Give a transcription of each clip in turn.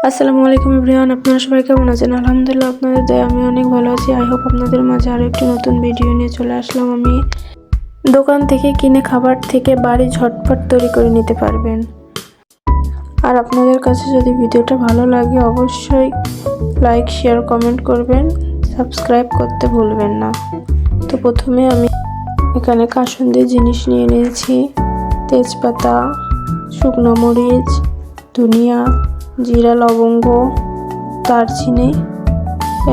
আসসালামু আলাইকুম এভরিওয়ান, আপনারা সবাই কেমন আছেন? আলহামদুলিল্লাহ আপনাদের দয়ায় আমি অনেক ভালো আছি। আই হোপ আপনাদের মাঝে আরও একটি নতুন ভিডিও নিয়ে চলে আসলাম। আমি দোকান থেকে কিনে খাবার থেকে বাড়ি ঝটপট তৈরি করে নিতে পারবেন। আর আপনাদের কাছে যদি ভিডিওটা ভালো লাগে অবশ্যই লাইক, শেয়ার, কমেন্ট করবেন, সাবস্ক্রাইব করতে ভুলবেন না। তো প্রথমে আমি এখানে কাসুন্দি জিনিস নিয়ে নিয়েছি, তেজপাতা, শুকনো মরিচ, ধনিয়া, জিরা, লবঙ্গ, দারচিনি,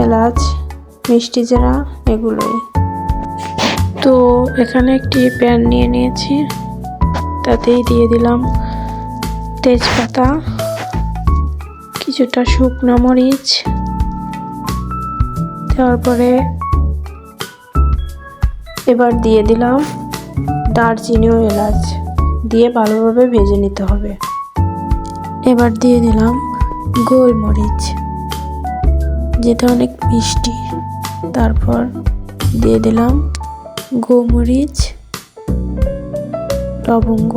এলাচ, মিষ্টি জিরা, এগুলোই। তো এখানে একটি প্যান নিয়ে নিয়েছি, তাতেই দিয়ে দিলাম তেজপাতা, কিছুটা শুকনো মরিচ, তারপরে এবার দিয়ে দিলাম দারচিনি ও এলাচ, দিয়ে ভালোভাবে ভেজে নিতে হবে। এবার দিয়ে দিলাম গোলমরিচ, যেটা অনেক মিষ্টি। তারপর দিয়ে দিলাম গোমরিচ, লবঙ্গ,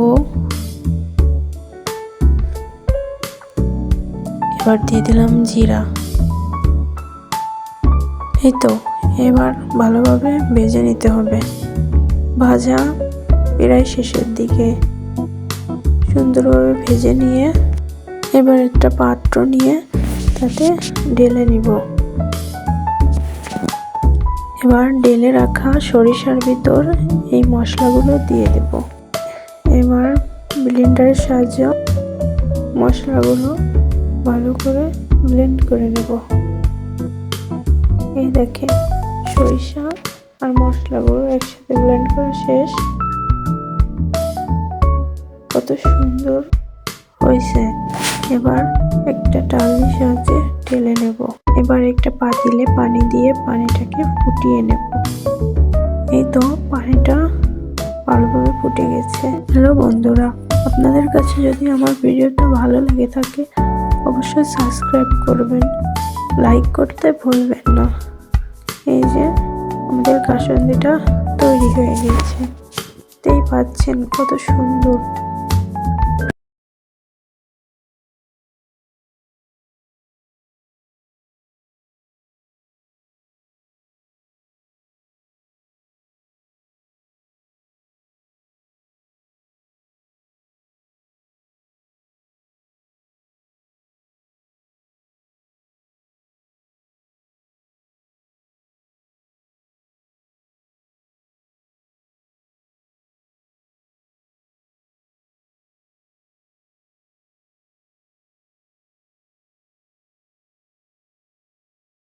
এবার দিয়ে দিলাম জিরা। এই তো, এবার ভালোভাবে ভেজে নিতে হবে। ভাজা প্রায় শেষের দিকে, সুন্দরভাবে ভেজে নিয়ে এবার একটা পাত্র নিয়ে তাতে ঢেলে নিব। এবার ঢেলে রাখা সরিষার ভিতর এই মশলাগুলো দিয়ে দেব। এবার ব্লেন্ডারের সাহায্যে মশলাগুলো ভালো করে ব্লেন্ড করে নেব। এই দেখেন, সরিষা আর মশলাগুলো একসাথে ব্লেন্ড করা শেষ। কত সুন্দর হয়েছে। এবার একটা টাওয়ালের সাহায্যে ঢেলে নেব। এবার একটা পাতিলে পানি দিয়ে পানিটাকে ফুটিয়ে নেব। এই তো, পানিটা ভালোভাবে ফুটে গেছে। হ্যালো বন্ধুরা, আপনাদের কাছে যদি আমার ভিডিওটা ভালো লেগে থাকে অবশ্যই সাবস্ক্রাইব করবেন, লাইক করতে ভুলবেন না। এই যে আমাদের কাসুন্দিটা তৈরি হয়ে গেছে, দেখতেই পাচ্ছেন কত সুন্দর।